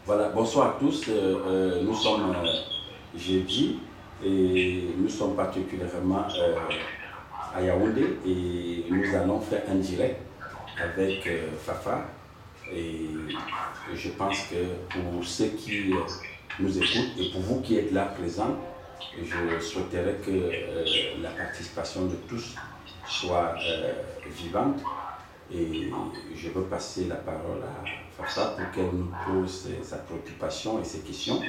Voilà, bonsoir à tous. Nous sommes jeudi et nous sommes particulièrement à Yaoundé et nous allons faire un direct avec Fafa. Et je pense que pour ceux qui nous écoutent et pour vous qui êtes là présents, je souhaiterais que la participation de tous soit vivante. Et je veux passer la parole à Fafa pour qu'elle nous pose sa préoccupation et ses questions,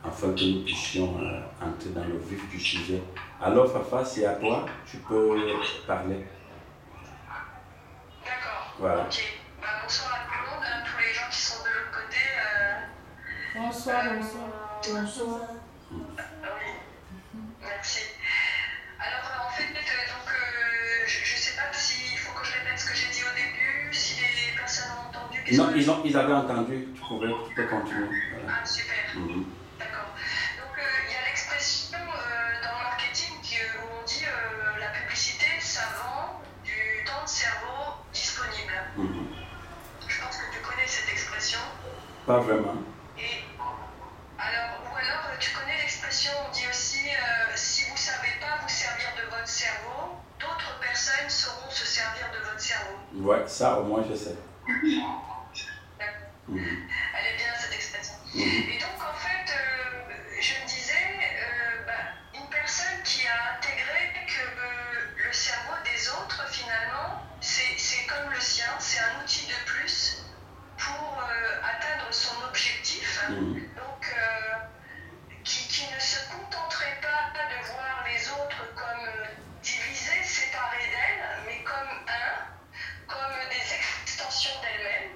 afin que nous puissions entrer dans le vif du sujet. Alors Fafa, c'est à toi, tu peux parler. D'accord. Voilà. Ok. Bonsoir à tout le monde, à tous les gens qui sont de l'autre côté. Bonsoir. Oui, merci. Alors en fait, je ne sais pas s'il faut que je répète ce que j'ai dit au début, si les personnes ont entendu. Non, ils avaient entendu, tu peux continuer. Voilà. Ah, super. D'accord. Donc il y a l'expression dans le marketing où on dit la publicité, ça vend du temps de cerveau disponible. Je pense que tu connais cette expression. Pas vraiment. Ou alors tu connais l'expression, on dit aussi si vous ne savez pas vous servir de votre cerveau, d'autres personnes sauront se servir de votre cerveau. Ouais, ça au moins je sais. D'accord. Elle est bien cette expression. Et donc en fait, je me disais, une personne qui a intégré que le cerveau des autres finalement, c'est comme le sien, c'est un outil de plus pour atteindre son objectif. Donc qui ne se contenterait pas de voir les autres comme divisés, séparés d'elle, mais comme des extensions d'elle-même.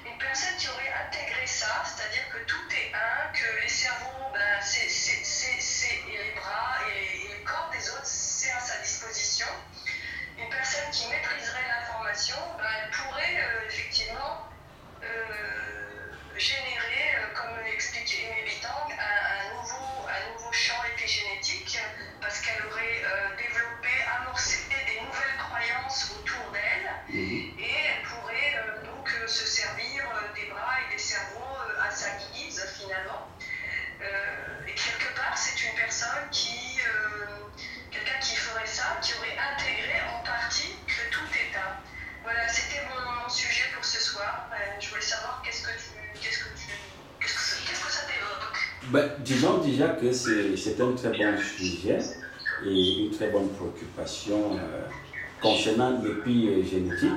Une personne qui aurait intégré ça, c'est-à-dire que tout est un, que les cerveaux, et les bras et les corps des autres, c'est à sa disposition. Une personne qui maîtriserait l'information, elle pourrait effectivement générer, comme l'explique Aimé Bitang, un nouveau champ épigénétique, parce qu'elle aurait développé, amorcé des nouvelles croyances autour d'elle, et elle pourrait donc se servir des bras et des cerveaux à sa guise finalement. Et quelque part, c'est une personne quelqu'un qui ferait ça, qui aurait intégré en partie que tout est un. Voilà, c'était mon sujet pour ce soir. Je voulais savoir qu'est-ce que ça t'évoque. Disons déjà que c'est un très bon sujet et une très bonne préoccupation concernant l'épigénétique,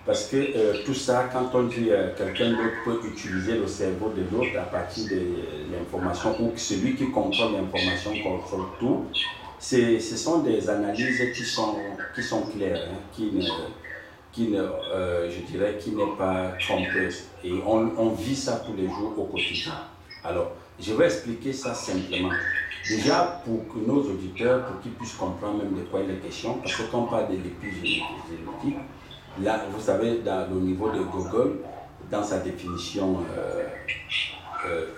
parce que tout ça, quand on dit quelqu'un d'autre peut utiliser le cerveau de l'autre à partir de l'information, ou que celui qui contrôle l'information contrôle tout, ce sont des analyses qui sont claires, qui n'est pas trompeuse. Et on vit ça tous les jours au quotidien. Alors, je vais expliquer ça simplement. Déjà, pour que nos auditeurs, pour qu'ils puissent comprendre même de quoi il est question, parce que quand on parle de l'épigénétique, là, vous savez, au niveau de Google, dans sa définition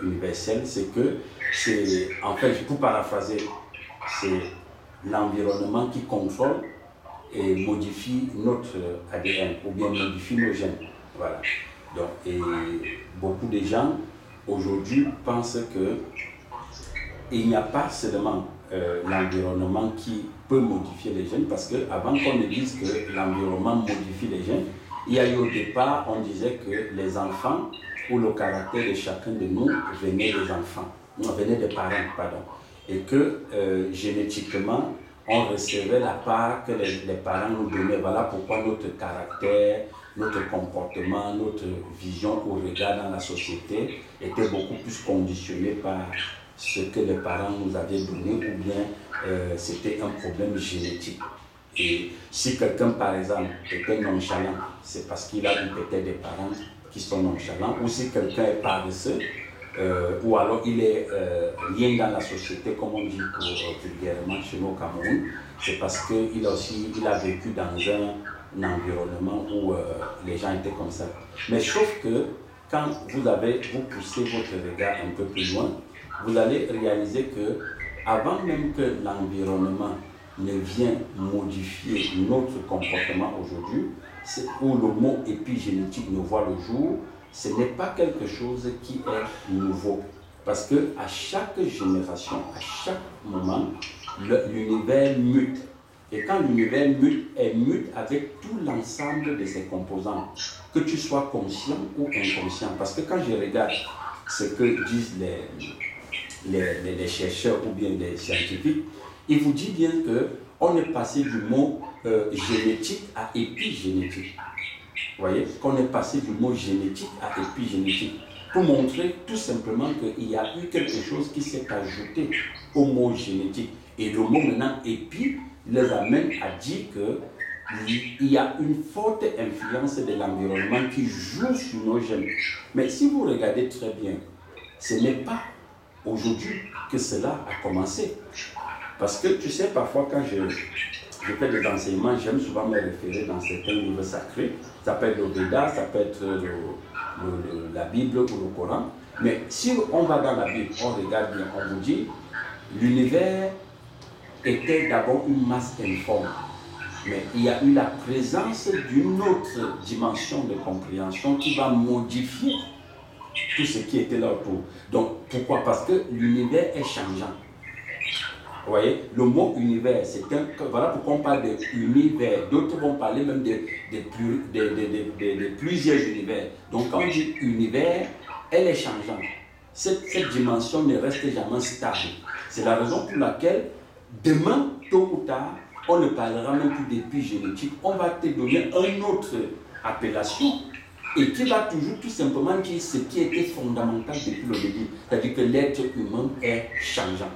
universelle, en fait, pour paraphraser, c'est l'environnement qui contrôle et modifie notre ADN, ou bien modifie nos gènes. Voilà. Donc, et beaucoup de gens aujourd'hui pensent qu'il n'y a pas seulement l'environnement qui peut modifier les gènes, parce qu'avant qu'on ne dise que l'environnement modifie les gènes, il y a eu au départ, on disait que les enfants, ou le caractère de chacun de nous, venait des parents, pardon. Et que génétiquement, on recevait la part que les parents nous donnaient. Voilà pourquoi notre caractère, notre comportement, notre vision ou regard dans la société était beaucoup plus conditionné par ce que les parents nous avaient donné, ou bien c'était un problème génétique. Et si quelqu'un, par exemple, était nonchalant, c'est parce qu'il a eu peut-être des parents qui sont nonchalants, ou si quelqu'un est paresseux, ou alors il est lié dans la société, comme on dit vulgairement chez nous au Cameroun, c'est parce qu'il a vécu dans un environnement où les gens étaient comme ça. Mais sauf que quand vous poussez votre regard un peu plus loin, vous allez réaliser que avant même que l'environnement ne vienne modifier notre comportement aujourd'hui, où le mot épigénétique ne voit le jour, ce n'est pas quelque chose qui est nouveau. Parce qu'à chaque génération, à chaque moment, l'univers mute. Et quand l'univers mute, elle mute avec tout l'ensemble de ses composants, que tu sois conscient ou inconscient. Parce que quand je regarde ce que disent les chercheurs ou bien les scientifiques, ils vous disent bien qu'on est passé du mot génétique à épigénétique. Vous voyez, qu'on est passé du mot génétique à épigénétique. Pour montrer tout simplement qu'il y a eu quelque chose qui s'est ajouté au mot génétique. Et le mot maintenant épi les amène à dire qu'il y a une forte influence de l'environnement qui joue sur nos gènes. Mais si vous regardez très bien, ce n'est pas aujourd'hui que cela a commencé. Parce que tu sais, parfois quand je fais des enseignements, j'aime souvent me référer dans certains livres sacrés. Ça peut être le Véda, ça peut être la Bible ou le Coran. Mais si on va dans la Bible, on regarde bien, on vous dit, l'univers était d'abord une masse informe. Mais il y a eu la présence d'une autre dimension de compréhension qui va modifier tout ce qui était là autour. Donc, pourquoi? Parce que l'univers est changeant. Vous voyez, le mot univers, voilà pourquoi on parle d'univers. D'autres vont parler même de plusieurs univers. Donc quand on dit univers, elle est changeante. Cette dimension ne reste jamais stable. C'est la raison pour laquelle demain, tôt ou tard, on ne parlera même plus d'épigénétique. On va te donner une autre appellation et qui va toujours tout simplement dire ce qui était fondamental depuis le début. C'est-à-dire que l'être humain est changeant.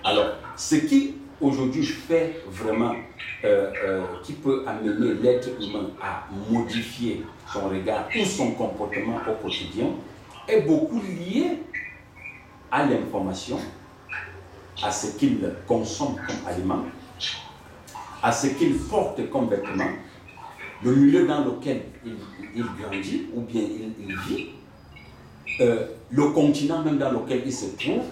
Alors, ce qui aujourd'hui fait vraiment, qui peut amener l'être humain à modifier son regard ou son comportement au quotidien, est beaucoup lié à l'information, à ce qu'il consomme comme aliment, à ce qu'il porte comme vêtement, le milieu dans lequel il grandit ou bien il vit, le continent même dans lequel il se trouve,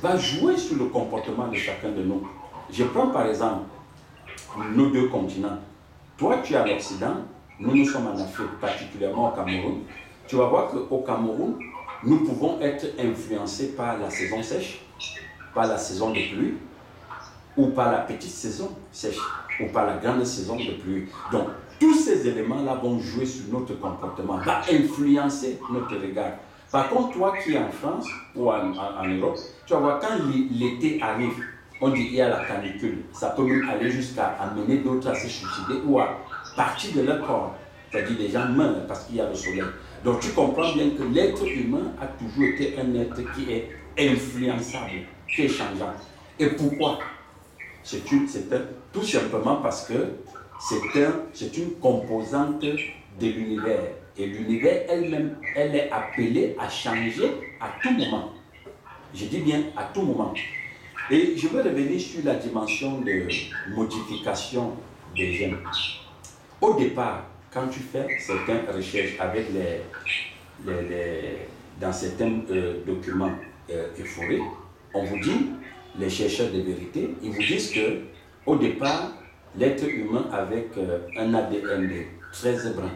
va jouer sur le comportement de chacun de nous. Je prends par exemple nos deux continents. Toi, tu es à l'Occident, nous sommes en Afrique, particulièrement au Cameroun. Tu vas voir qu'au Cameroun, nous pouvons être influencés par la saison sèche, par la saison de pluie, ou par la petite saison sèche, ou par la grande saison de pluie. Donc, tous ces éléments-là vont jouer sur notre comportement, vont influencer notre regard. Par contre, toi qui es en France ou en Europe, tu vas voir quand l'été arrive, on dit qu'il y a la canicule. Ça peut même aller jusqu'à amener d'autres à se suicider ou à partir de leur corps. C'est-à-dire les gens meurent parce qu'il y a le soleil. Donc tu comprends bien que l'être humain a toujours été un être qui est influençable, qui est changeant. Et pourquoi? C'est tout simplement parce que c'est une composante de l'univers. Et l'univers elle-même, elle est appelée à changer à tout moment. Je dis bien à tout moment. Et je veux revenir sur la dimension de modification des gènes. Au départ, quand tu fais certaines recherches avec dans certains documents éphorés, on vous dit, les chercheurs de vérité, ils vous disent que au départ, l'être humain avec un ADN de 13 brins.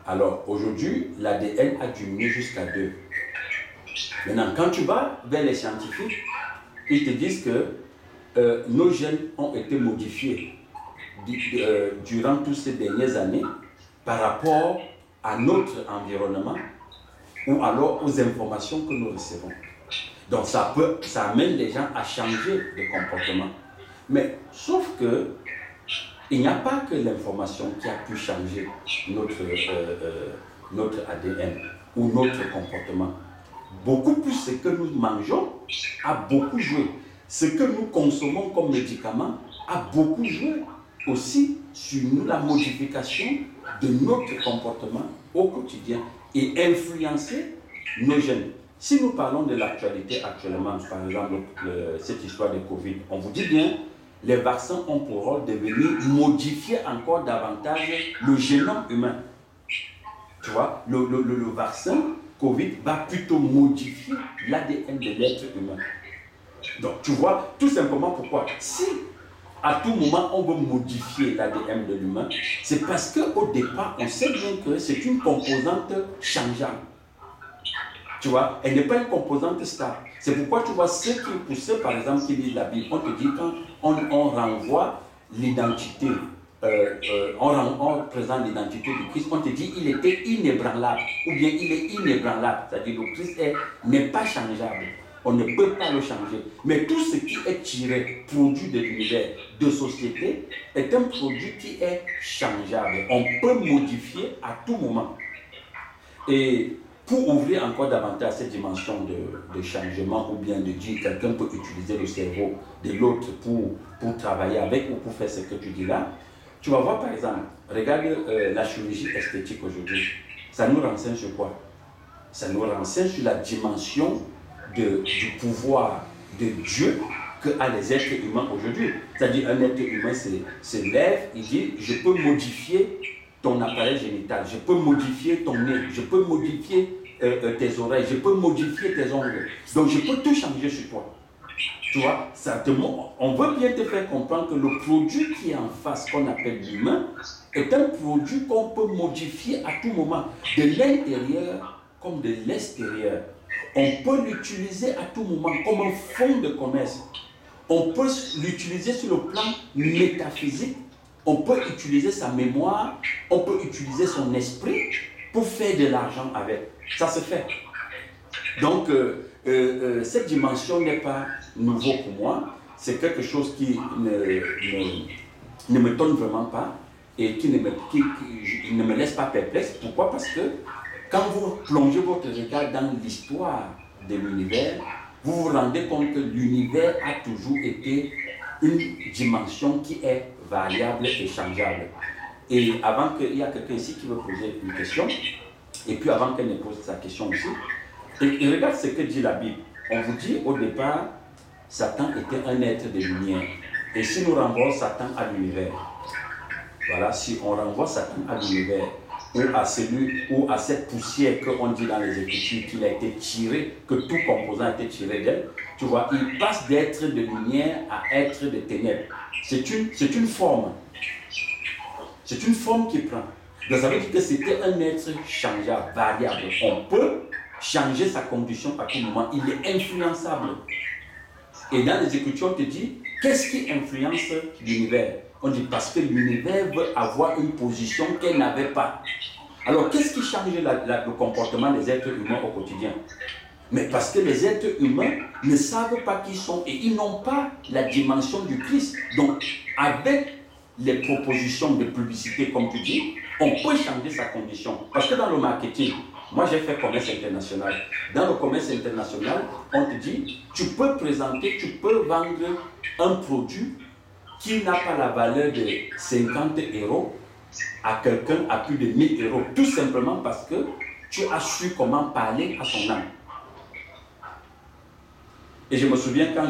Alors aujourd'hui, l'ADN a diminué jusqu'à 2. Maintenant, quand tu vas vers les scientifiques, ils te disent que nos gènes ont été modifiés durant toutes ces dernières années par rapport à notre environnement ou alors aux informations que nous recevons. Donc ça amène les gens à changer de comportement. Mais sauf que il n'y a pas que l'information qui a pu changer notre ADN ou notre comportement. Beaucoup plus ce que nous mangeons a beaucoup joué. Ce que nous consommons comme médicaments a beaucoup joué aussi sur nous, la modification de notre comportement au quotidien et influencer nos gènes. Si nous parlons de l'actualité actuellement, par exemple cette histoire de Covid, on vous dit bien, les vaccins ont pour rôle de venir modifier encore davantage le génome humain. Tu vois, le vaccin Covid va plutôt modifier l'ADN de l'être humain. Donc, tu vois, tout simplement pourquoi. Si à tout moment, on veut modifier l'ADN de l'humain, c'est parce qu'au départ, on sait bien que c'est une composante changeante. Tu vois, elle n'est pas une composante stable. C'est pourquoi tu vois, pour ceux par exemple qui lisent la Bible, on te dit quand on renvoie l'identité, on présente l'identité du Christ, on te dit il était inébranlable, ou bien il est inébranlable, c'est-à-dire le Christ n'est pas changeable. On ne peut pas le changer. Mais tout ce qui est tiré, produit de l'univers, de société, est un produit qui est changeable. On peut modifier à tout moment. Et pour ouvrir encore davantage cette dimension de changement, ou bien de dire quelqu'un peut utiliser le cerveau de l'autre pour travailler avec ou pour faire ce que tu dis là, tu vas voir par exemple, regarde la chirurgie esthétique aujourd'hui. Ça nous renseigne sur quoi? Ça nous renseigne sur la dimension du pouvoir de Dieu qu'a les êtres humains aujourd'hui. C'est-à-dire un être humain se lève, il dit je peux modifier ton appareil génital, je peux modifier ton nez, je peux modifier tes oreilles, je peux modifier tes ongles. Donc je peux tout changer sur toi. Tu vois, on veut bien te faire comprendre que le produit qui est en face, qu'on appelle l'humain, est un produit qu'on peut modifier à tout moment, de l'intérieur comme de l'extérieur. On peut l'utiliser à tout moment comme un fonds de commerce. On peut l'utiliser sur le plan métaphysique. On peut utiliser sa mémoire, on peut utiliser son esprit pour faire de l'argent avec. Ça se fait. Donc, cette dimension n'est pas nouveau pour moi. C'est quelque chose qui ne me donne vraiment pas et qui ne me laisse pas perplexe. Pourquoi? Parce que quand vous plongez votre regard dans l'histoire de l'univers, vous vous rendez compte que l'univers a toujours été une dimension qui est variable et changeable. Et avant qu'il y a quelqu'un ici qui veut poser une question, et puis avant qu'elle ne pose sa question aussi, et regarde ce que dit la Bible. On vous dit au départ, Satan était un être de lumière. Et si nous renvoyons Satan à l'univers, voilà, si on renvoie Satan à l'univers, ou à cette poussière qu'on dit dans les Écritures qu'il a été tiré, que tout composant a été tiré d'elle, tu vois, il passe d'être de lumière à être de ténèbres. C'est une forme. C'est une forme qu'il prend. Donc ça veut dire que c'était un être changeable, variable. On peut changer sa condition à tout moment. Il est influençable. Et dans les Écritures, on te dit, qu'est-ce qui influence l'univers? On dit parce que l'univers veut avoir une position qu'elle n'avait pas. Alors, qu'est-ce qui change le comportement des êtres humains au quotidien? Mais parce que les êtres humains ne savent pas qui ils sont et ils n'ont pas la dimension du Christ. Donc, avec les propositions de publicité, comme tu dis, on peut changer sa condition. Parce que dans le marketing, moi j'ai fait commerce international. Dans le commerce international, on te dit, tu peux vendre un produit qui n'a pas la valeur de 50 € à quelqu'un à plus de 1000 €. Tout simplement parce que tu as su comment parler à son âme. Et je me souviens quand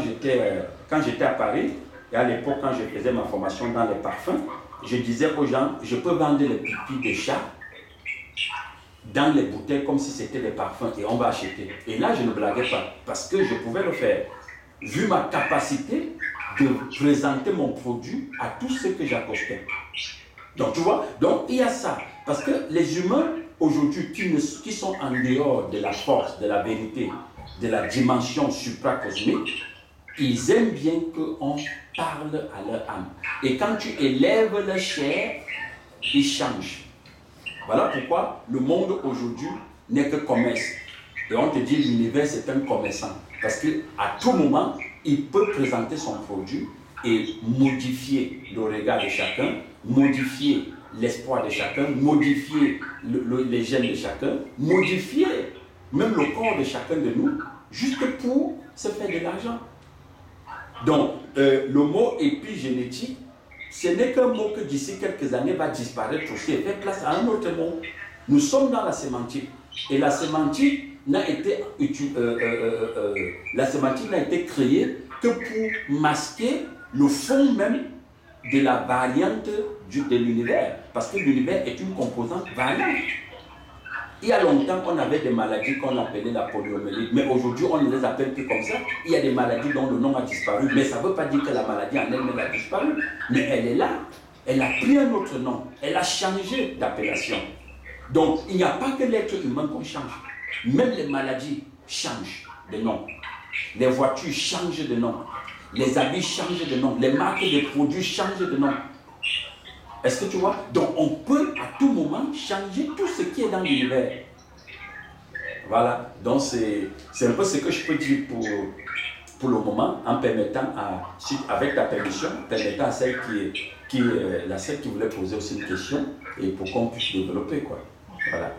j'étais à Paris, et à l'époque quand je faisais ma formation dans les parfums, je disais aux gens, je peux vendre les pipis de chat dans les bouteilles comme si c'était des parfums et on va acheter. Et là, je ne blaguais pas parce que je pouvais le faire. Vu ma capacité de présenter mon produit à tous ceux que j'accostais. Donc, tu vois, donc il y a ça. Parce que les humains, aujourd'hui, qui sont en dehors de la force, de la vérité, de la dimension supracosmique, ils aiment bien qu'on parle à leur âme. Et quand tu élèves leur chair, ils changent. Voilà pourquoi le monde aujourd'hui n'est que commerce. Et on te dit l'univers c'est un commerçant. Parce qu'à tout moment, il peut présenter son produit et modifier le regard de chacun, modifier l'espoir de chacun, modifier les gènes de chacun, modifier même le corps de chacun de nous, juste pour se faire de l'argent. Donc, le mot épigénétique, ce n'est qu'un mot que d'ici quelques années va disparaître aussi et faire place à un autre mot. Nous sommes dans la sémantique. Et la sémantique n'a été créée que pour masquer le fond même de la variante de l'univers. Parce que l'univers est une composante variante. Il y a longtemps, on avait des maladies qu'on appelait la poliomyélite, mais aujourd'hui, on ne les appelle plus comme ça. Il y a des maladies dont le nom a disparu, mais ça ne veut pas dire que la maladie en elle-même a disparu. Mais elle est là, elle a pris un autre nom, elle a changé d'appellation. Donc, il n'y a pas que l'être humain qu'on change. Même les maladies changent de nom. Les voitures changent de nom. Les habits changent de nom. Les marques de produits changent de nom. Est-ce que tu vois? Donc, on peut à tout moment changer tout ce qui est dans l'univers. Voilà. Donc, c'est un peu ce que je peux dire pour le moment, en permettant, avec ta permission, permettant à celle qui voulait poser aussi une question, et pour qu'on puisse développer, quoi. Voilà.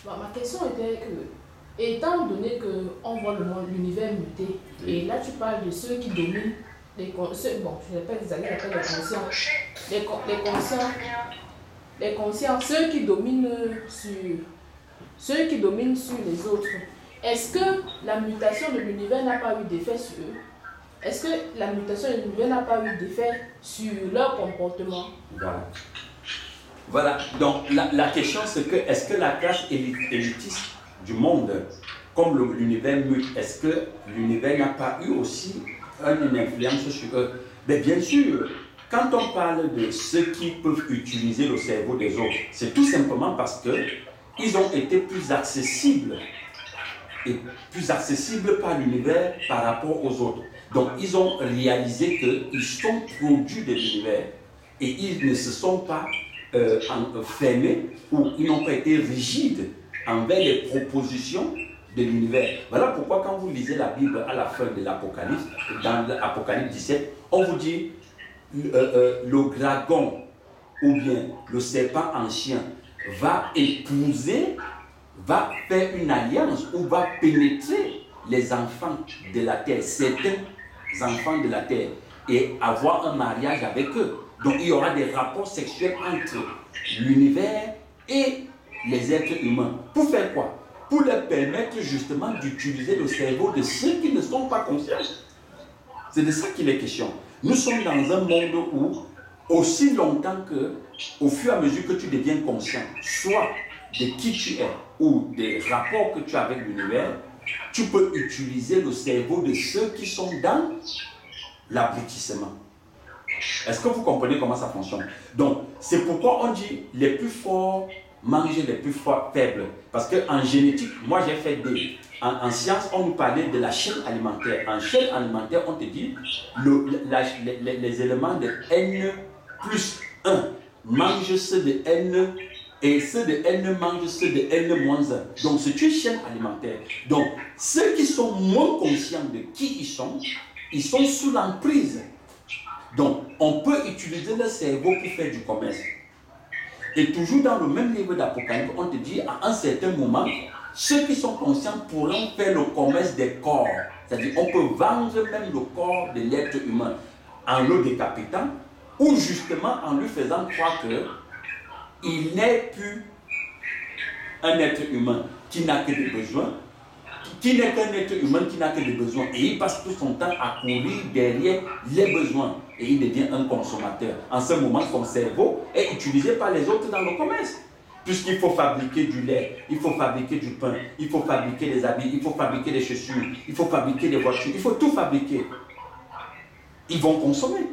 Bon, ma question était que, étant donné qu'on voit l'univers muter, et là tu parles de ceux qui dominent, je n'appelle les alliés, j'appelle les conscients, ceux qui dominent sur les autres. Est-ce que la mutation de l'univers n'a pas eu d'effet sur eux? Est-ce que la mutation de l'univers n'a pas eu d'effet sur leur comportement? Voilà. Donc la question c'est que est-ce que la classe élitiste du monde, comme l'univers mute, est-ce que l'univers n'a pas eu aussi une influence sur eux? Mais bien sûr, quand on parle de ceux qui peuvent utiliser le cerveau des autres, c'est tout simplement parce qu'ils ont été plus accessibles par l'univers par rapport aux autres. Donc ils ont réalisé qu'ils sont produits de l'univers et ils ne se sont pas fermés ou ils n'ont pas été rigides envers les propositions de l'univers. Voilà pourquoi quand vous lisez la Bible à la fin de l'Apocalypse, dans l'Apocalypse 17, on vous dit le dragon ou bien le serpent ancien va épouser, va faire une alliance ou va pénétrer les enfants de la terre, certains enfants de la terre, et avoir un mariage avec eux. Donc il y aura des rapports sexuels entre l'univers et les êtres humains. Pour faire quoi? Pour leur permettre justement d'utiliser le cerveau de ceux qui ne sont pas conscients. C'est de ça qu'il est question. Nous sommes dans un monde où, aussi longtemps que, au fur et à mesure que tu deviens conscient, soit de qui tu es ou des rapports que tu as avec l'univers, tu peux utiliser le cerveau de ceux qui sont dans l'abrutissement. Est-ce que vous comprenez comment ça fonctionne? Donc, c'est pourquoi on dit les plus forts mangent les plus faibles. Parce qu'en génétique, moi j'ai fait en science, on nous parlait de la chaîne alimentaire. En chaîne alimentaire, on te dit les éléments de N plus 1 mangent ceux de N et ceux de N mangent ceux de N moins 1. Donc, c'est une chaîne alimentaire. Donc, ceux qui sont moins conscients de qui ils sont sous l'emprise. Donc, on peut utiliser le cerveau pour faire du commerce. Et toujours dans le même livre d'Apocalypse, on te dit à un certain moment, ceux qui sont conscients pourront faire le commerce des corps. C'est-à-dire, on peut vendre même le corps de l'être humain en le décapitant ou justement en lui faisant croire qu'il n'est plus un être humain qui n'a que des besoins, qui n'est qu'un être humain qui n'a que des besoins. Et il passe tout son temps à courir derrière les besoins. Et il devient un consommateur. En ce moment, son cerveau est utilisé par les autres dans le commerce. Puisqu'il faut fabriquer du lait, il faut fabriquer du pain, il faut fabriquer des habits, il faut fabriquer des chaussures, il faut fabriquer des voitures, il faut tout fabriquer. Ils vont consommer.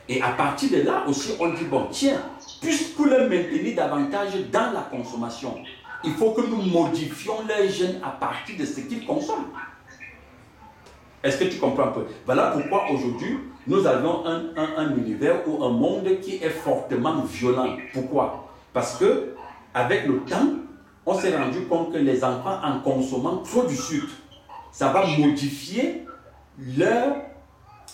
Et à partir de là aussi, on dit, bon, tiens, puisque pour les maintenir davantage dans la consommation, il faut que nous modifions les gènes à partir de ce qu'ils consomment. Est-ce que tu comprends un peu? Voilà pourquoi aujourd'hui, nous avons un univers ou un monde qui est fortement violent. Pourquoi? Parce que avec le temps, on s'est rendu compte que les enfants, en consommant trop du sucre, ça va modifier leur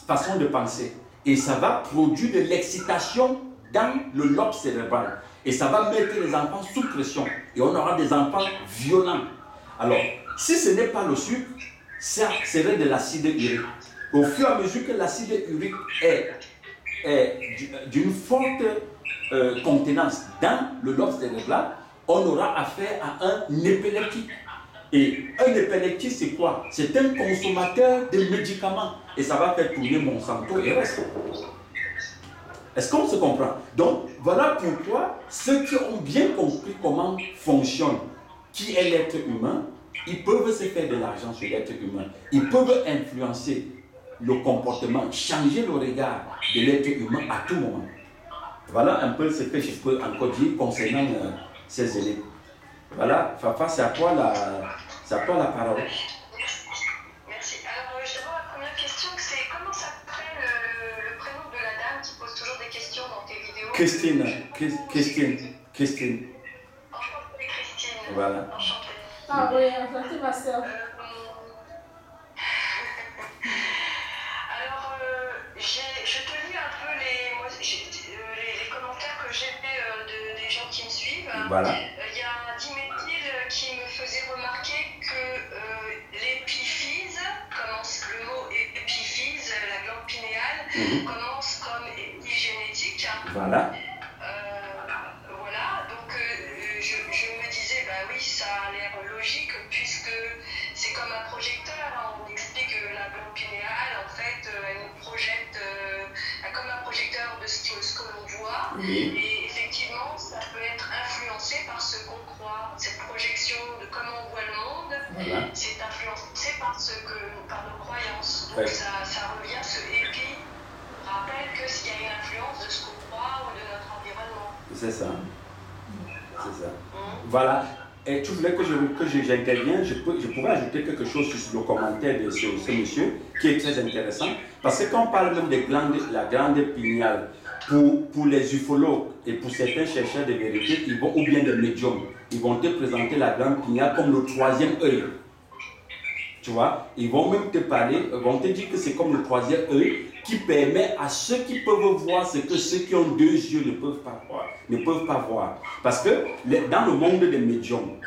façon de penser. Et ça va produire de l'excitation dans le lobe cérébral. Et ça va mettre les enfants sous pression. Et on aura des enfants violents. Alors, si ce n'est pas le sucre, ça serait de l'acide urique. Au fur et à mesure que l'acide urique est d'une forte contenance dans le lobe cérébral, on aura affaire à un épileptique. Et un épileptique, c'est quoi? C'est un consommateur de médicaments. Et ça va faire tourner Monsanto et reste. Est-ce qu'on se comprend? Donc, voilà pourquoi ceux qui ont bien compris comment fonctionne, qui est l'être humain, ils peuvent se faire de l'argent sur l'être humain. Ils peuvent influencer le comportement, changer le regard de l'être humain à tout moment. Voilà un peu ce que je peux encore dire concernant ces éléments. Voilà, Fafa, c'est à toi la parole. Merci. Alors, je d'abord la première question, c'est comment s'appelle le prénom de la dame qui pose toujours des questions dans tes vidéos? Christine. Enchantée, Christine. Voilà. Enchantée. Ah oui, enchantée ma soeur. Alors, je te lis un peu les commentaires que j'ai des gens qui me suivent. Voilà. Il y a Dimétil qui me faisait remarquer que l'épiphyse, le mot épiphyse, la glande pinéale, commence comme épigénétique. Voilà. Voilà, donc je me disais, bah oui, ça a l'air logique puisque c'est comme un projecteur. On explique que la glande pinéale, en fait, elle nous projette comme un projecteur de ce que l'on voit. Et effectivement, ça peut être influencé par ce qu'on croit. Cette projection de comment on voit le monde, c'est influencé par nos croyances. Donc ça revient, ce épi rappelle que s'il y a une influence de ce qu'on croit ou de notre environnement. C'est ça. C'est ça. Voilà. Et tu voulais que j'intervienne, je pourrais ajouter quelque chose sur le commentaire de ce monsieur qui est très intéressant. Parce que quand on parle même de la glande pinéale, pour les ufologues et pour certains chercheurs de vérité, ou bien des médiums, ils vont te présenter la glande pinéale comme le troisième œil. Tu vois, ils vont même te parler, ils vont te dire que c'est comme le troisième œil qui permet à ceux qui peuvent voir ce que ceux qui ont deux yeux ne peuvent pas voir. Parce que dans le monde des médiums,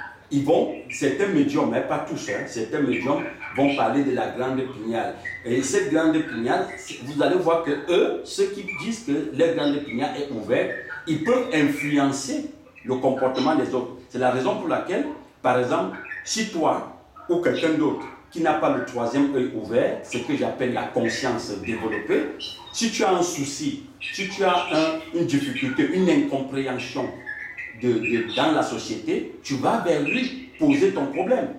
certains médiums, mais pas tous, certains médiums vont parler de la glande pinéale. Et cette glande pinéale, vous allez voir que eux, ceux qui disent que leur glande pinéale est ouverte, ils peuvent influencer le comportement des autres. C'est la raison pour laquelle, par exemple, si toi ou quelqu'un d'autre qui n'a pas le troisième œil ouvert, ce que j'appelle la conscience développée, si tu as un souci, si tu as une difficulté, une incompréhension dans la société, tu vas vers lui poser ton problème.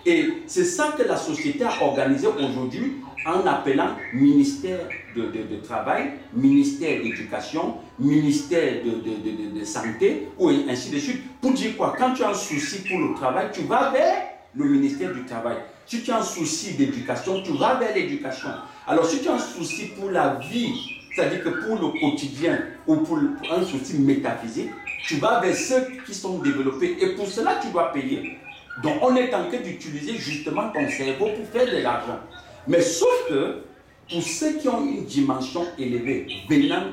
Et c'est ça que la société a organisé aujourd'hui en appelant ministère de travail, ministère d'éducation, ministère de santé, ou ainsi de suite. Pour dire quoi? Quand tu as un souci pour le travail, tu vas vers le ministère du travail. Si tu as un souci d'éducation, tu vas vers l'éducation. Alors si tu as un souci pour la vie, c'est-à-dire que pour le quotidien ou pour un souci métaphysique, tu vas vers ceux qui sont développés et pour cela tu dois payer. Donc on est en train d'utiliser justement ton cerveau pour faire de l'argent. Mais sauf que pour ceux qui ont une dimension élevée venant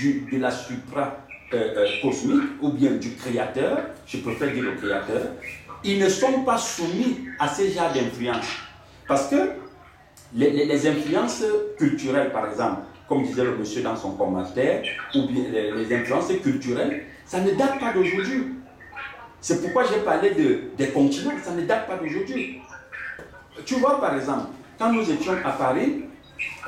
de la supra-cosmique ou bien du créateur, je préfère dire le créateur, ils ne sont pas soumis à ces genres d'influences. Parce que les influences culturelles, par exemple, comme disait le monsieur dans son commentaire, ou bien les influences culturelles, ça ne date pas d'aujourd'hui. C'est pourquoi j'ai parlé des continents, ça ne date pas d'aujourd'hui. Tu vois, par exemple, quand nous étions à Paris,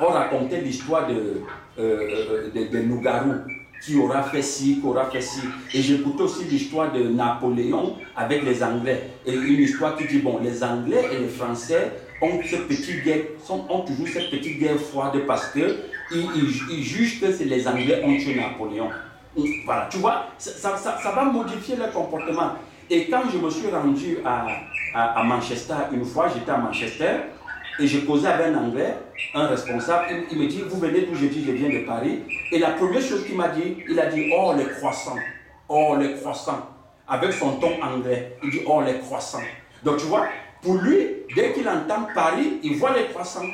on racontait l'histoire de Nougarou, qui aura fait ci, qui aura fait ci. Et j'écoutais aussi l'histoire de Napoléon avec les Anglais. Et une histoire qui dit, bon, les Anglais et les Français ont toujours cette petite guerre froide parce qu'ils jugent que c'est les Anglais ont tué Napoléon. Voilà, tu vois, ça va modifier leur comportement. Et quand je me suis rendu à Manchester, une fois, j'étais à Manchester, et je causais avec un Anglais, un responsable, il me dit, vous venez d'où? Je dis, je viens de Paris. Et la première chose qu'il m'a dit, il a dit, oh les croissants, avec son ton anglais, il dit, oh les croissants. Donc tu vois, pour lui, dès qu'il entend Paris, il voit les croissants.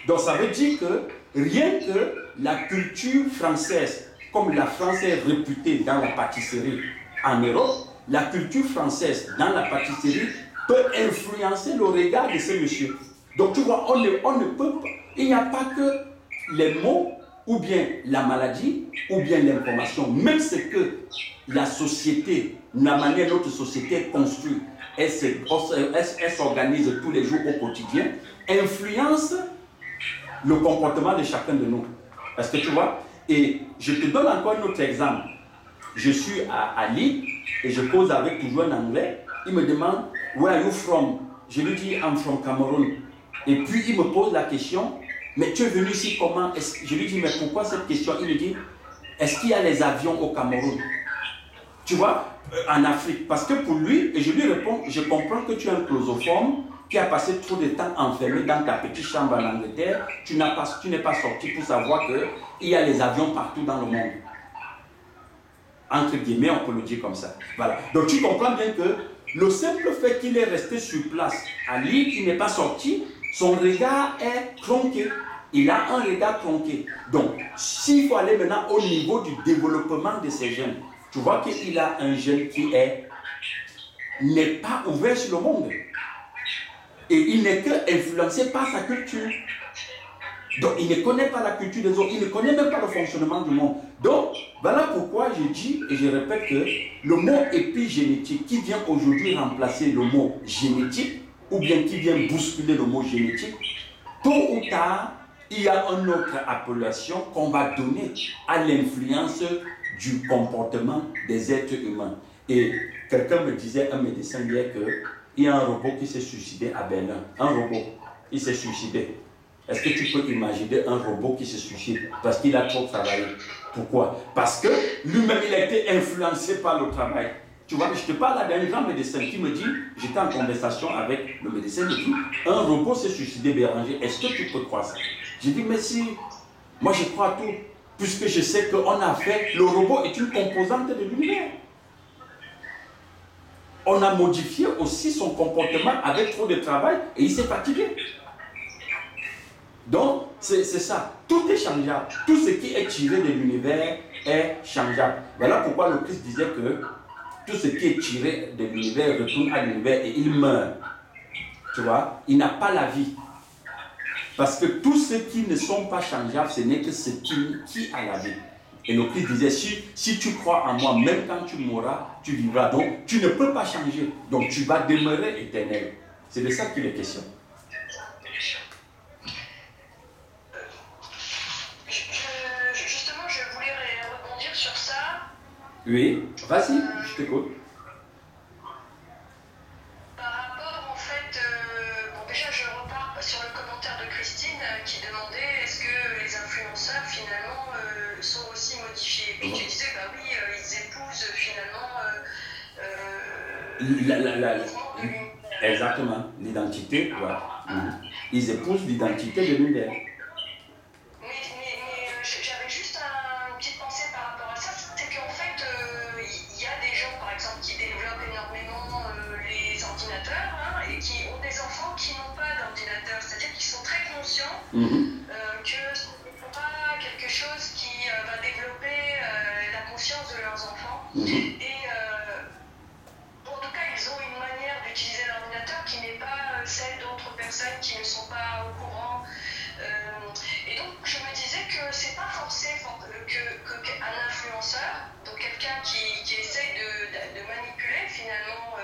Donc ça veut dire que rien que la culture française, comme la France est réputée dans la pâtisserie en Europe, la culture française dans la pâtisserie peut influencer le regard de ce monsieur. Donc tu vois, on ne peut pas, il n'y a pas que les mots, ou bien la maladie, ou bien l'information. Même ce que la société, la manière dont notre société est construite, elle s'organise tous les jours au quotidien, influence le comportement de chacun de nous. Parce que tu vois, Et je te donne encore un autre exemple. Je suis à Lille et je cause avec toujours un Anglais. Il me demande « Where are you from ?» Je lui dis « I'm from Cameroun ». Et puis il me pose la question « Mais tu es venu ici comment ?» Je lui dis « Mais pourquoi cette question ?» Il me dit « Est-ce qu'il y a les avions au Cameroun ?» Tu vois, en Afrique. Parce que pour lui, et je lui réponds « Je comprends que tu es un claustrophone qui a passé trop de temps enfermé dans ta petite chambre en Angleterre. Tu n'es pas sorti pour savoir qu'il y a les avions partout dans le monde. » Entre guillemets, on peut le dire comme ça. Voilà. Donc tu comprends bien que le simple fait qu'il est resté sur place à Lille, qu'il n'est pas sorti, son regard est tronqué. Il a un regard tronqué. Donc, s'il faut aller maintenant au niveau du développement de ces jeunes, tu vois qu'il a un jeune qui n'est pas ouvert sur le monde. Et il n'est que influencé par sa culture. Donc, il ne connaît pas la culture des autres, il ne connaît même pas le fonctionnement du monde. Donc, voilà pourquoi je dis et je répète que le mot épigénétique qui vient aujourd'hui remplacer le mot génétique, ou bien qui vient bousculer le mot génétique, tôt ou tard, il y a une autre appellation qu'on va donner à l'influence du comportement des êtres humains. Et quelqu'un me disait, un médecin hier, qu'il y a un robot qui s'est suicidé à Berlin. Un robot, il s'est suicidé. Est-ce que tu peux imaginer un robot qui se suicide parce qu'il a trop travaillé? Pourquoi? Parce que lui-même, il a été influencé par le travail. Tu vois, je te parle d'un grand médecin qui me dit, j'étais en conversation avec le médecin, il me dit, un robot s'est suicidé, Béranger, est-ce que tu peux croire ça? J'ai dit, mais si, moi je crois à tout, puisque je sais qu'on a fait, le robot est une composante de l'univers. On a modifié aussi son comportement avec trop de travail et il s'est fatigué. Donc, c'est ça. Tout est changeable. Tout ce qui est tiré de l'univers est changeable. Voilà pourquoi le Christ disait que tout ce qui est tiré de l'univers retourne à l'univers et il meurt. Tu vois, il n'a pas la vie. Parce que tous ceux qui ne sont pas changeables, ce n'est que ce qui a la vie. Et le Christ disait, si tu crois en moi, même quand tu mourras, tu vivras. Donc, tu ne peux pas changer. Donc, tu vas demeurer éternel. C'est de ça qu'il est question. Justement, je voulais rebondir sur ça. Oui, vas-y, je t'écoute. Par rapport, en fait, bon, déjà, je repars sur le commentaire de Christine qui demandait est-ce que les influenceurs, finalement, sont aussi modifiés. Et tu disais, bah oui, ils épousent, finalement, exactement, l'identité, voilà. Ils épousent l'identité de l'univers. J'avais juste une petite pensée par rapport à ça, c'est qu'en fait, il y a des gens, par exemple, qui développent énormément les ordinateurs et qui ont des enfants qui n'ont pas d'ordinateur, c'est-à-dire qu'ils sont très conscients que ce n'est pas quelque chose qui va développer la conscience de leurs enfants. Et en tout cas, ils ont une manière d'utiliser l'ordinateur qui n'est pas celle d'autres personnes qui ne sont pas au courant. Et donc, je me disais que c'est pas forcé qu'un influenceur, donc quelqu'un qui essaye de manipuler finalement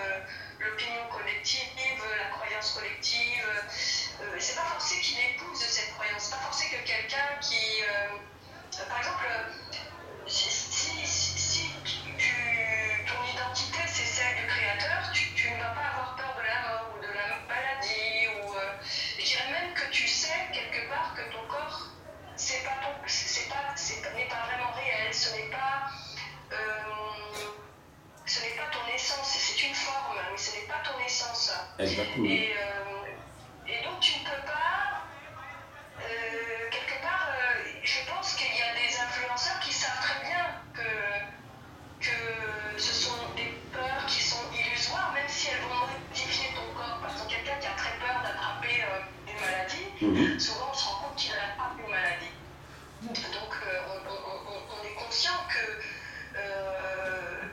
l'opinion collective, la croyance collective, c'est pas forcé qu'il épouse cette croyance, c'est pas forcé que quelqu'un qui, par exemple, si ton identité c'est celle du créateur, tu ne vas pas avoir peur de la mort ou de la maladie, ou je dirais même que tu sais quelque part que ton corps n'est pas vraiment réel, ce n'est pas ton essence, c'est une forme, mais ce n'est pas ton essence. Exactement. Et donc tu ne peux pas, quelque part, je pense qu'il y a des influenceurs qui savent très bien que ce sont des peurs qui sont illusoires, même si elles vont modifier ton corps. Par exemple, quelqu'un qui a très peur d'attraper une maladie, souvent on se rend compte qu'il attrape une maladie. Donc on est conscient que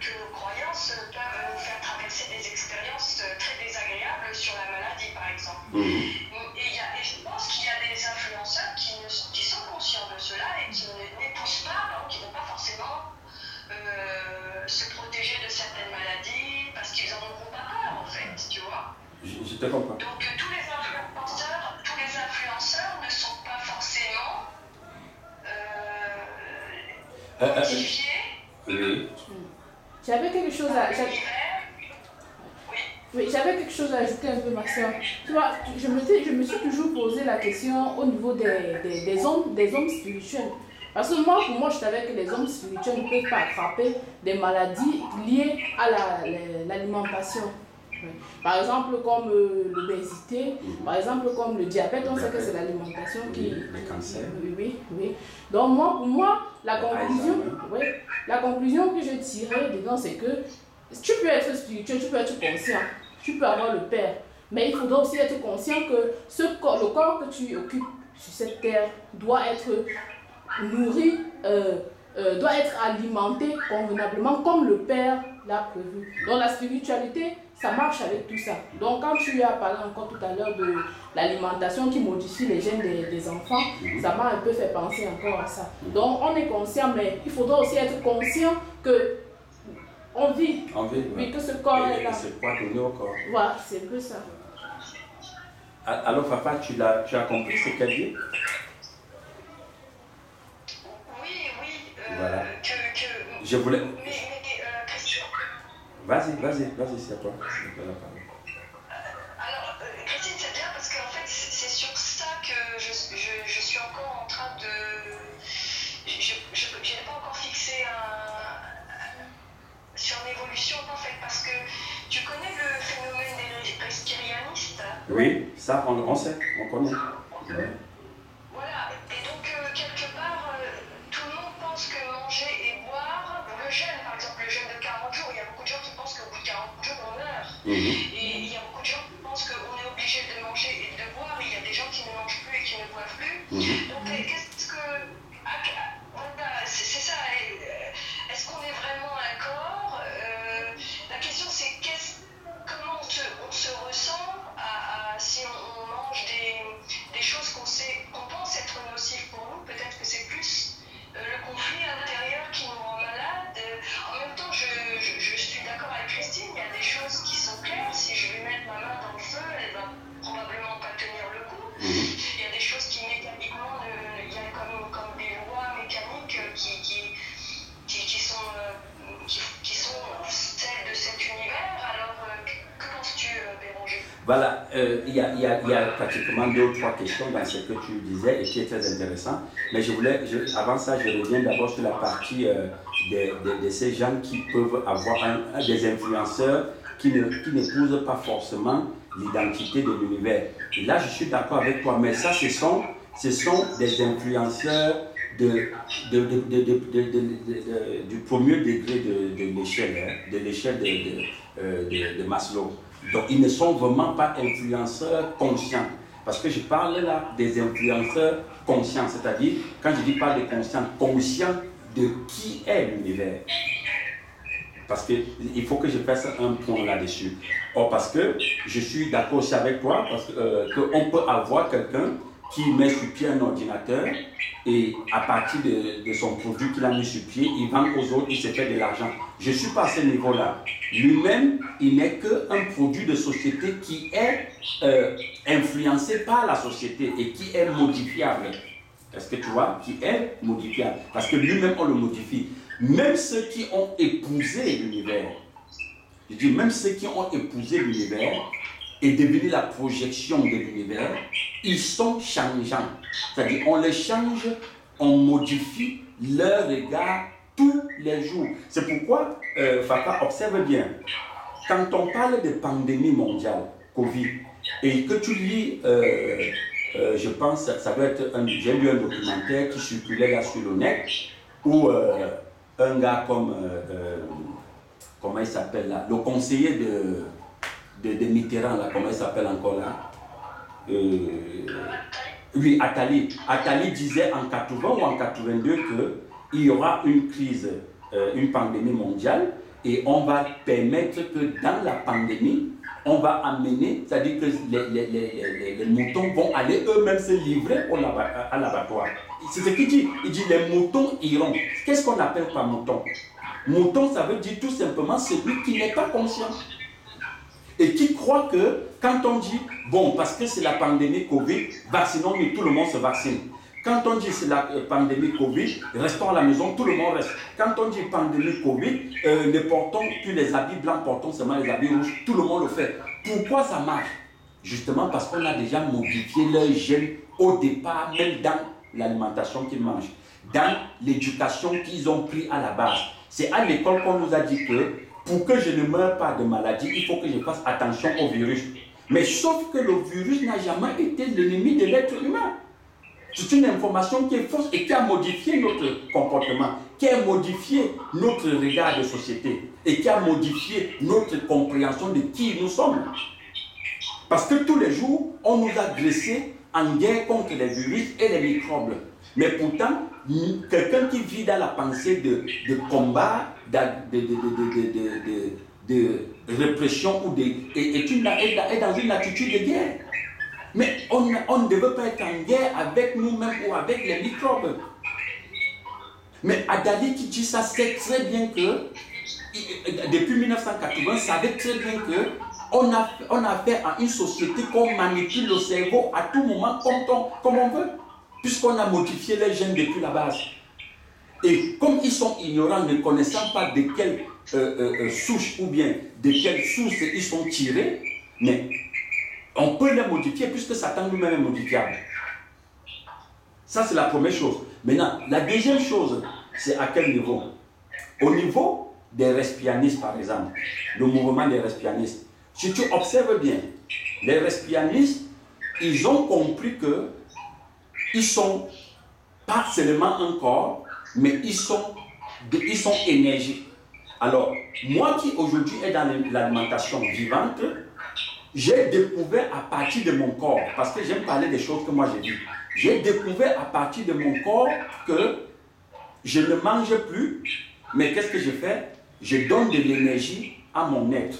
nos croyances peuvent nous faire traverser des expériences très désagréables sur la maladie, par exemple. Et je pense qu'il y a des influenceurs qui sont conscients de cela et qui n'épousent pas, donc qui ne vont pas forcément se protéger de certaines maladies parce qu'ils n'en auront pas peur, en fait, tu vois. Je te comprends. Donc tous les influenceurs ne sont pas forcément modifier. Oui. J'avais quelque chose à... Oui, j'avais quelque chose à ajouter un peu, ma soeur. Tu vois, je me suis toujours posé la question au niveau des hommes spirituels. Parce que moi, pour moi, je savais que les hommes spirituels ne peuvent pas attraper des maladies liées à l'alimentation. Oui. Par exemple, comme l'obésité, par exemple, comme le diabète, on sait que c'est l'alimentation qui... Le cancer. Oui. Donc, pour moi, la conclusion que je tirais dedans, c'est que tu peux être spirituel, tu peux être conscient, tu peux avoir le Père, mais il faudra aussi être conscient que le corps que tu occupes sur cette terre doit être nourri, doit être alimenté convenablement comme le Père l'a prévu. Donc la spiritualité, ça marche avec tout ça. Donc quand tu as parlé encore tout à l'heure de l'alimentation qui modifie les gènes des enfants, ça m'a un peu fait penser encore à ça. Donc on est conscient, mais il faudra aussi être conscient que on vit, oui, que ce corps est là. C'est quoi donner au corps. Voilà, c'est un peu ça. Alors papa, tu as compris ce qu'elle dit? Oui. Voilà. Je voulais... Vas-y, c'est à toi. Alors, Christine, c'est bien parce qu'en fait, c'est sur ça que je suis encore en train de... Je n'ai pas encore fixé sur l'évolution, en fait, parce que tu connais le phénomène des restérianistes? Oui, ça, on sait, on connaît. Ouais. Voilà, et donc, quelque part, tout le monde pense que manger et boire, le jeûne, par exemple, le jeûne de 40 jours, il y a beaucoup de gens qui pensent qu'au bout de 40 jours, on meurt. Et il y a beaucoup de gens qui pensent qu'on est obligé de manger et de boire, il y a des gens qui ne mangent plus et qui ne boivent plus. Donc, qu'est-ce que... Voilà, c'est ça. Est-ce qu'on est vraiment un corps? La question, c'est comment on se ressent si on mange des choses qu'on pense être nocives pour nous. Peut-être que c'est plus le conflit intérieur qui nous rend malades. En même temps, je suis d'accord avec Christine, il y a des choses qui sont claires. Si je vais mettre ma main dans le feu, elle va probablement pas tenir le coup. Il y a des choses qui mécaniquement, il y a comme des lois mécaniques qui sont celles de cet univers. Alors, que penses-tu, Béranger? Voilà, il y a pratiquement 2 ou 3 questions dans ce que tu disais et qui est très intéressant. Mais avant ça, je reviens d'abord sur la partie de ces gens qui peuvent avoir des influenceurs qui n'épousent pas forcément l'identité de l'univers. Et là, je suis d'accord avec toi, mais ça, ce sont des influenceurs du premier degré de l'échelle de Maslow. Donc, ils ne sont vraiment pas influenceurs conscients. Parce que je parle là des influenceurs conscients, c'est-à-dire, quand je dis pas de conscients de qui est l'univers. Parce qu'il faut que je fasse un point là-dessus. Or, parce que je suis d'accord aussi avec toi, parce qu'on peut avoir quelqu'un qui met sur pied un ordinateur et à partir de son produit qu'il a mis sur pied, il vend aux autres, il se fait de l'argent. Je ne suis pas à ce niveau-là. Lui-même, il n'est qu'un produit de société qui est influencé par la société et qui est modifiable. Est-ce que tu vois? Qui est modifiable. Parce que lui-même, on le modifie. Même ceux qui ont épousé l'univers, je dis même ceux qui ont épousé l'univers et devenu la projection de l'univers, ils sont changeants. C'est-à-dire, on les change, on modifie leur regard tous les jours. C'est pourquoi, Faka, observe bien, quand on parle de pandémie mondiale, Covid, et que tu lis, je pense, ça doit être j'ai lu un documentaire qui circulait là sur le net, où un gars comme, comment il s'appelle là, le conseiller de Mitterrand, là, comment il s'appelle encore là, oui, Attali. Attali disait en 80 ou en 82 qu'il y aura une crise, une pandémie mondiale, et on va permettre que dans la pandémie, on va amener, c'est-à-dire que les moutons vont aller eux-mêmes se livrer à l'abattoir. C'est ce qu'il dit. Il dit les moutons iront. Qu'est-ce qu'on appelle par mouton? Mouton, ça veut dire tout simplement celui qui n'est pas conscient. Et qui croit que quand on dit, bon, parce que c'est la pandémie Covid, vaccinons, mais tout le monde se vaccine. Quand on dit c'est la pandémie Covid, restons à la maison, tout le monde reste. Quand on dit pandémie Covid, ne portons plus les habits blancs, portons seulement les habits rouges, tout le monde le fait. Pourquoi ça marche? Justement parce qu'on a déjà modifié leur gène au départ, même dans l'alimentation qu'ils mangent, dans l'éducation qu'ils ont pris à la base. C'est à l'école qu'on nous a dit que pour que je ne meure pas de maladie, il faut que je fasse attention au virus. Mais sauf que le virus n'a jamais été l'ennemi de l'être humain. C'est une information qui est fausse et qui a modifié notre comportement, qui a modifié notre regard de société et qui a modifié notre compréhension de qui nous sommes. Parce que tous les jours, on nous a dressés en guerre contre les virus et les microbes. Mais pourtant, quelqu'un qui vit dans la pensée de combat, de répression ou est dans une attitude de guerre. Mais on ne devait pas être en guerre avec nous-mêmes ou avec les microbes. Mais Adali qui dit ça sait très bien que, depuis 1980, savait très bien que on a affaire à une société qu'on manipule le cerveau à tout moment comme on veut, puisqu'on a modifié les gènes depuis la base. Et comme ils sont ignorants, ne connaissant pas de quelle souche ou bien de quelle source ils sont tirés, mais on peut les modifier puisque Satan lui-même est modifiable. Ça, c'est la première chose. Maintenant, la deuxième chose, c'est à quel niveau? Au niveau des respianistes, par exemple, le mouvement des respianistes. Si tu observes bien, les respianistes, ils ont compris que ils sont pas seulement un corps, mais ils sont énergie. Alors, moi qui aujourd'hui est dans l'alimentation vivante, j'ai découvert à partir de mon corps, parce que j'aime parler des choses que moi j'ai vues, j'ai découvert à partir de mon corps que je ne mange plus, mais qu'est-ce que je fais? Je donne de l'énergie à mon être.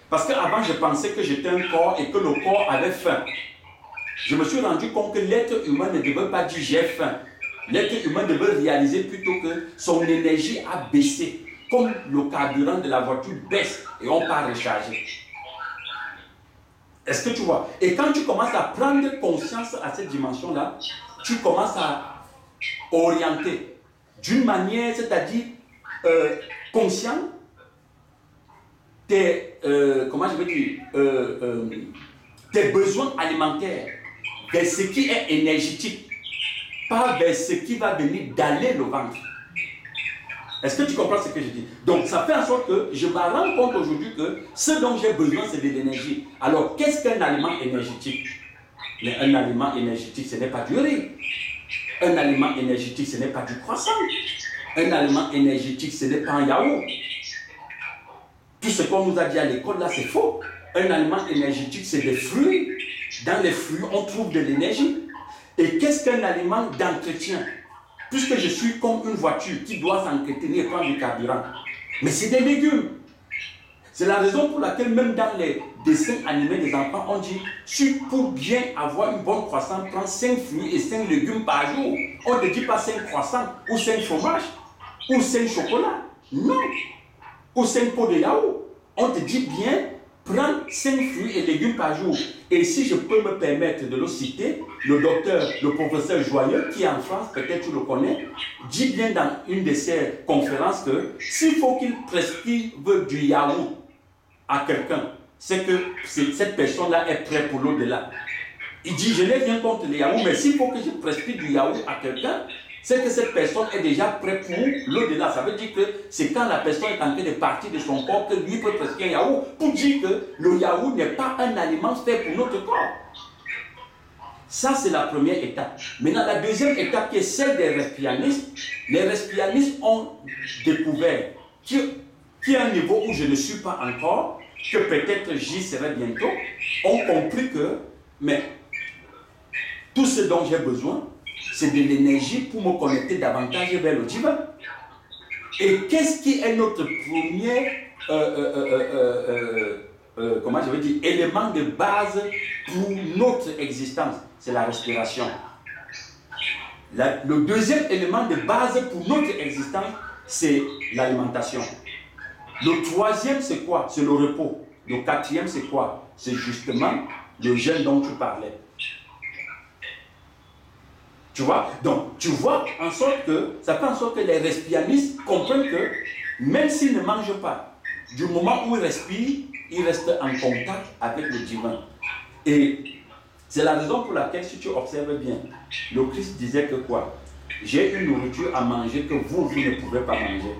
Parce qu'avant, je pensais que j'étais un corps et que le corps avait faim. Je me suis rendu compte que l'être humain ne devait pas dire j'ai faim. L'être humain devait réaliser plutôt que son énergie a baissé, comme le carburant de la voiture baisse et on part recharger. Est-ce que tu vois? Et quand tu commences à prendre conscience à cette dimension-là, tu commences à orienter d'une manière, c'est-à-dire conscient, tes besoins alimentaires vers ce qui est énergétique, pas vers ce qui va venir d'aller le ventre. Est-ce que tu comprends ce que je dis? Donc ça fait en sorte que je me rends compte aujourd'hui que ce dont j'ai besoin, c'est de l'énergie. Alors qu'est-ce qu'un aliment énergétique? Mais un aliment énergétique, ce n'est pas du riz. Un aliment énergétique, ce n'est pas du croissant. Un aliment énergétique, ce n'est pas un yaourt. Tout ce qu'on nous a dit à l'école, là, c'est faux. Un aliment énergétique, c'est des fruits. Dans les fruits, on trouve de l'énergie. Et qu'est-ce qu'un aliment d'entretien? Puisque je suis comme une voiture qui doit s'entretenir et prendre du carburant. Mais c'est des légumes. C'est la raison pour laquelle même dans les dessins animés des enfants, on dit, pour bien avoir une bonne croissance, prends 5 fruits et 5 légumes par jour. On ne dit pas 5 croissants, ou 5 fromages, ou 5 chocolats. Non. Ou 5 pots de yaourt. On te dit bien, prends 5 fruits et légumes par jour. Et si je peux me permettre de le citer, le professeur Joyeux, qui est en France, peut-être tu le connais, dit bien dans une de ses conférences que s'il faut qu'il prescrive du yaourt à quelqu'un, c'est que cette personne-là est prête pour l'au-delà. Il dit, je n'ai rien contre les yaourts, mais s'il faut que je prescrive du yaourt à quelqu'un, c'est que cette personne est déjà prête pour l'au-delà. Ça veut dire que c'est quand la personne est en train de partir de son corps que lui peut prescrire un yaourt pour dire que le yaourt n'est pas un aliment fait pour notre corps. Ça, c'est la première étape. Maintenant, la deuxième étape qui est celle des respianistes. Les respianistes ont découvert qu'il y a un niveau où je ne suis pas encore, que peut-être j'y serai bientôt, ont compris que, mais tout ce dont j'ai besoin, c'est de l'énergie pour me connecter davantage vers le divin. Et qu'est-ce qui est notre premier élément de base pour notre existence? C'est la respiration. Le deuxième élément de base pour notre existence, c'est l'alimentation. Le troisième, c'est quoi? C'est le repos. Le quatrième, c'est quoi? C'est justement le jeûne dont tu parlais. Tu vois? Donc, tu vois en sorte que, ça fait en sorte que les respianistes comprennent que, même s'ils ne mangent pas, du moment où ils respirent, ils restent en contact avec le divin. Et c'est la raison pour laquelle, si tu observes bien, le Christ disait que quoi? J'ai une nourriture à manger que vous ne pouvez pas manger.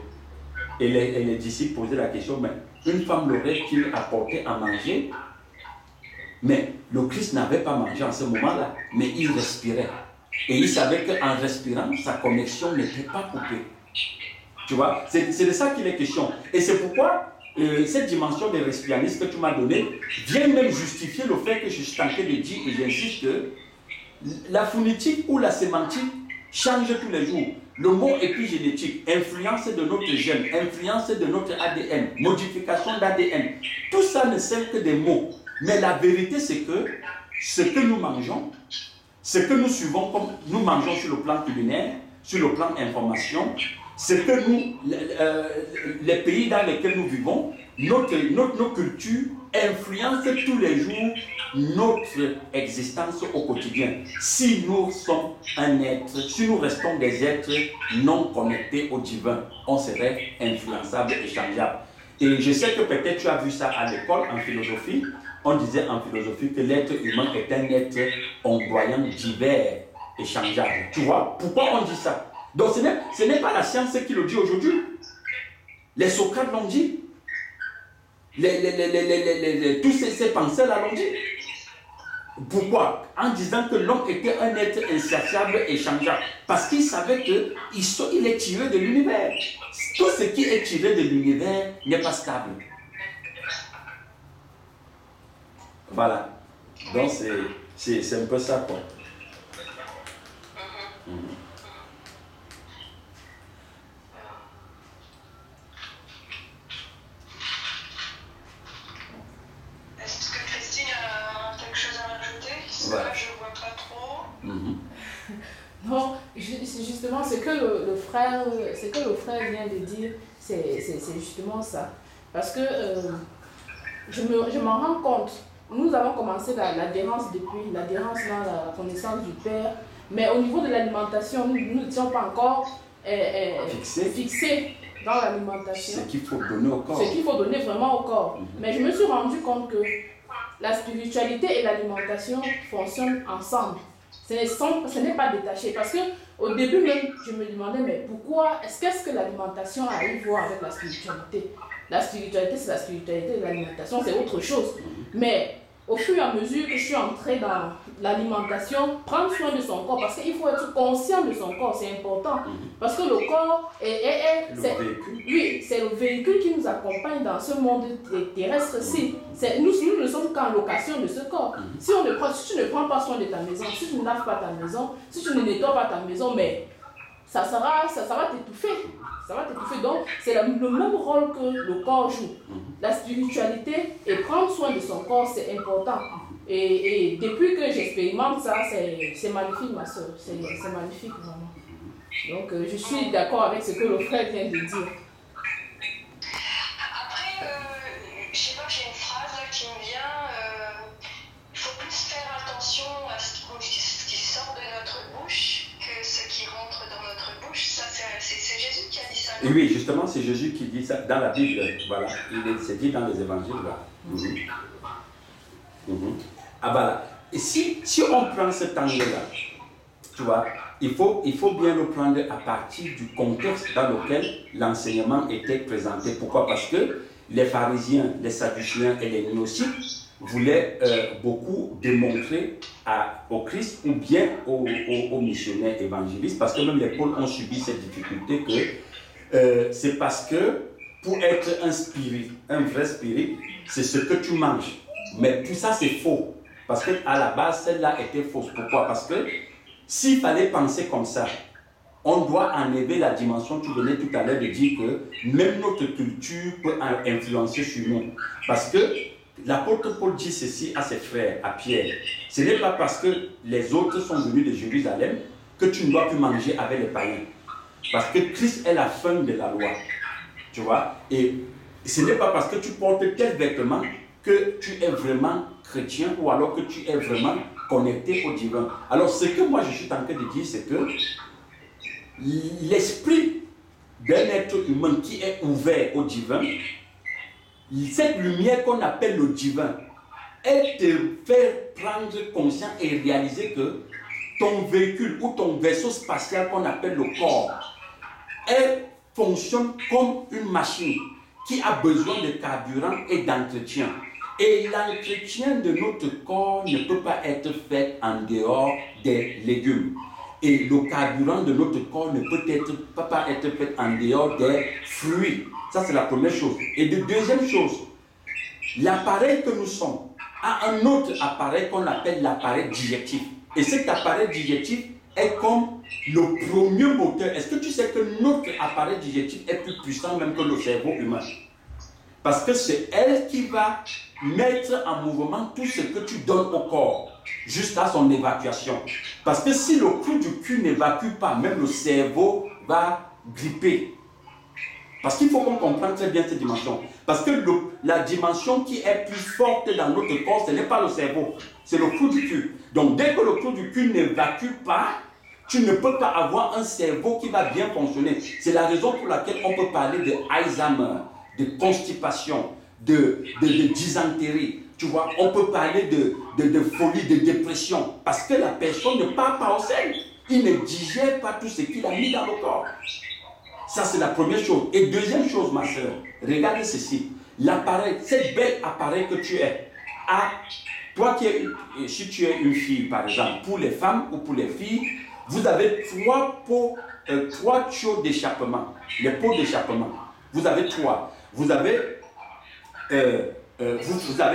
Et les disciples posaient la question, mais une femme l'aurait-il apporté à manger? Mais le Christ n'avait pas mangé en ce moment-là, mais il respirait. Et il savait qu'en respirant, sa connexion n'était pas coupée. Tu vois, c'est de ça qu'il est question. Et c'est pourquoi cette dimension de respianisme que tu m'as donnée vient même justifier le fait que je suis tenté de dire, et j'insiste, que la phonétique ou la sémantique change tous les jours. Le mot épigénétique, influence de notre gène, influence de notre ADN, modification d'ADN, tout ça ne sert que des mots. Mais la vérité, c'est que ce que nous mangeons, ce que nous suivons comme nous mangeons sur le plan culinaire, sur le plan information, ce que nous, les pays dans lesquels nous vivons, nos cultures influencent tous les jours notre existence au quotidien. Si nous sommes un être, si nous restons des êtres non connectés au divin, on serait influençable et changeable. Et je sais que peut-être tu as vu ça à l'école en philosophie. On disait en philosophie que l'être humain est un être ondoyant, divers et changeable. Tu vois, pourquoi on dit ça? Donc ce n'est pas la science qui le dit aujourd'hui. Les Socrates l'ont dit. Tous ces penseurs-là l'ont dit. Pourquoi? En disant que l'homme était un être insatiable et changeable. Parce qu'il savait qu'il est tiré de l'univers. Tout ce qui est tiré de l'univers n'est pas stable. Voilà. Donc c'est un peu ça, quoi. Est-ce que Christine a quelque chose à rajouter? Parce que là, je ne vois pas trop. Non, justement, ce que le frère vient de dire, c'est justement ça. Parce que je m'en rends compte. Nous avons commencé l'adhérence depuis, l'adhérence dans la connaissance du Père, mais au niveau de l'alimentation, nous n'étions pas encore fixés dans l'alimentation. Ce qu'il faut donner au corps. Ce qu'il faut donner vraiment au corps. Mais je me suis rendu compte que la spiritualité et l'alimentation fonctionnent ensemble. Ce n'est pas détaché. Parce qu'au début même, je me demandais, mais pourquoi, qu'est-ce que l'alimentation a à y voir avec la spiritualité? La spiritualité, c'est la spiritualité, l'alimentation, c'est autre chose. Mais au fur et à mesure que je suis entrée dans l'alimentation, prendre soin de son corps, parce qu'il faut être conscient de son corps, c'est important. Parce que le corps c'est le véhicule qui nous accompagne dans ce monde terrestre-ci. Nous ne sommes qu'en location de ce corps. Si tu ne prends pas soin de ta maison, si tu ne laves pas ta maison, si tu ne nettoies pas ta maison, mais ça va t'étouffer. Ça va t'étouffer. Donc, c'est le même rôle que le corps joue. La spiritualité et prendre soin de son corps, c'est important. Et depuis que j'expérimente ça, c'est magnifique, ma soeur. C'est magnifique, vraiment. Donc, je suis d'accord avec ce que le frère vient de dire. Après, je sais pas, j'ai une phrase là qui me vient. Il faut plus faire attention à ce qui sort de notre bouche que ce qui rentre dans notre bouche. Ça, c'est Jésus qui a dit ça. Et oui, justement, c'est Jésus qui dit ça dans la Bible. Voilà, c'est dit dans les évangiles. Là. Ah voilà. Et si on prend cet angle-là, tu vois, il faut bien le prendre à partir du contexte dans lequel l'enseignement était présenté. Pourquoi? Parce que les pharisiens, les sadducéens et les gnostiques voulaient beaucoup démontrer au Christ ou bien aux missionnaires évangélistes, parce que même les pôles ont subi cette difficulté que c'est parce que pour être un vrai spirit, c'est ce que tu manges. Mais tout ça c'est faux, parce qu'à la base celle-là était fausse. Pourquoi? Parce que s'il fallait penser comme ça, on doit enlever la dimension, tu venais tout à l'heure de dire que même notre culture peut influencer sur nous. Parce que l'apôtre Paul dit ceci à ses frères, à Pierre. Ce n'est pas parce que les autres sont venus de Jérusalem que tu ne dois plus manger avec les païens. Parce que Christ est la fin de la loi. Tu vois? Et ce n'est pas parce que tu portes tel vêtement que tu es vraiment chrétien ou alors que tu es vraiment connecté au divin. Alors ce que moi je suis en train de dire, c'est que l'esprit d'un être humain qui est ouvert au divin, cette lumière qu'on appelle le divin, elle te fait prendre conscience et réaliser que ton véhicule ou ton vaisseau spatial qu'on appelle le corps, elle fonctionne comme une machine qui a besoin de carburant et d'entretien. Et l'entretien de notre corps ne peut pas être fait en dehors des légumes. Et le carburant de notre corps ne peut pas être fait en dehors des fruits. Ça, c'est la première chose. Et de deuxième chose, l'appareil que nous sommes a un autre appareil qu'on appelle l'appareil digestif. Et cet appareil digestif est comme le premier moteur. Est-ce que tu sais que notre appareil digestif est plus puissant même que le cerveau humain? Parce que c'est elle qui va mettre en mouvement tout ce que tu donnes au corps jusqu'à son évacuation. Parce que si le trou du cul n'évacue pas, même le cerveau va gripper. Parce qu'il faut qu'on comprenne très bien cette dimension. Parce que la dimension qui est plus forte dans notre corps, ce n'est pas le cerveau, c'est le trou du cul. Donc dès que le trou du cul n'évacue pas, tu ne peux pas avoir un cerveau qui va bien fonctionner. C'est la raison pour laquelle on peut parler de Alzheimer, de constipation, de dysenterie. Tu vois, on peut parler de folie, de dépression. Parce que la personne ne part pas au sel. Il ne digère pas tout ce qu'il a mis dans le corps. Ça, c'est la première chose. Et deuxième chose, ma soeur, regarde ceci. L'appareil, cet bel appareil que tu es, toi si tu es une fille, par exemple, pour les femmes ou pour les filles, vous avez trois tuyaux d'échappement. Les pots d'échappement. Vous avez trois. Vous avez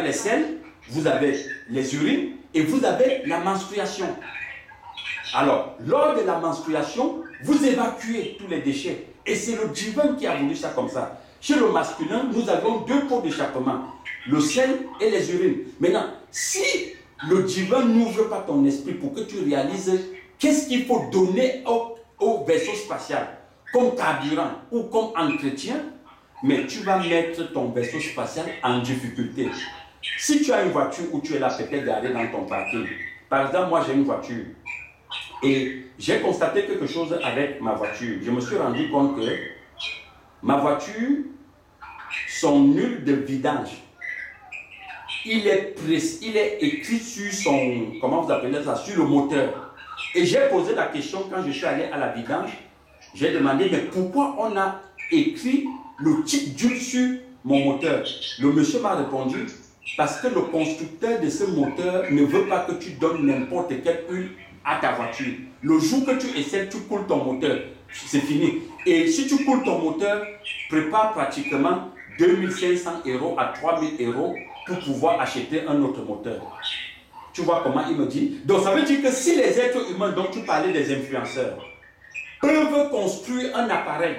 les selles, vous avez les urines et vous avez la menstruation. Alors, lors de la menstruation, vous évacuez tous les déchets. Et c'est le divin qui a voulu ça comme ça. Chez le masculin, nous avons deux pots d'échappement, le sel et les urines. Maintenant, si le divin n'ouvre pas ton esprit pour que tu réalises qu'est-ce qu'il faut donner au vaisseau spatial, comme carburant ou comme entretien, mais tu vas mettre ton vaisseau spatial en difficulté. Si tu as une voiture où tu es là peut-être garée dans ton parking, par exemple, moi j'ai une voiture et j'ai constaté quelque chose avec ma voiture. Je me suis rendu compte que ma voiture, son nul de vidange, il est écrit sur son, comment vous appelez ça, sur le moteur. Et j'ai posé la question quand je suis allé à la vidange, j'ai demandé, mais pourquoi on a écrit le type d'huile sur mon moteur? Le monsieur m'a répondu, parce que le constructeur de ce moteur ne veut pas que tu donnes n'importe quelle huile à ta voiture. Le jour que tu essaies, tu coules ton moteur, c'est fini. Et si tu coules ton moteur, prépare pratiquement 2500 € à 3000 € pour pouvoir acheter un autre moteur. Tu vois comment il me dit? Donc ça veut dire que si les êtres humains dont tu parlais, des influenceurs, peuvent construire un appareil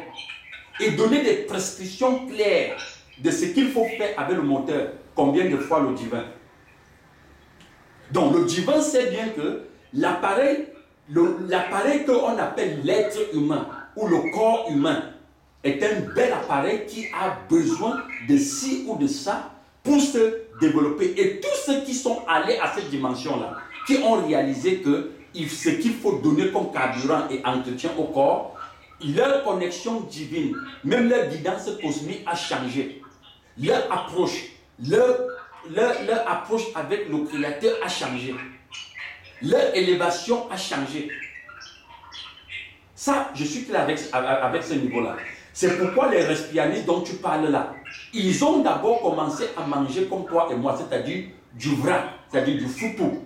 et donner des prescriptions claires de ce qu'il faut faire avec le moteur, combien de fois le divin? Donc le divin sait bien que l'appareil qu'on appelle l'être humain ou le corps humain est un bel appareil qui a besoin de ci ou de ça pour se développer. Et tous ceux qui sont allés à cette dimension-là, qui ont réalisé que ce qu'il faut donner comme carburant et entretien au corps, leur connexion divine, même leur guidance cosmique a changé. Leur approche avec le Créateur a changé. Leur élévation a changé. Ça, je suis clair avec ce niveau-là. C'est pourquoi les respianistes dont tu parles là, ils ont d'abord commencé à manger comme toi et moi, c'est-à-dire du vrac, c'est-à-dire du foupou.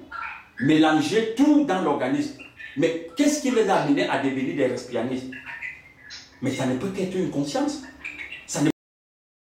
Mélanger tout dans l'organisme. Mais qu'est-ce qui les a amenés à devenir des respianistes? Mais ça ne peut qu'être une conscience.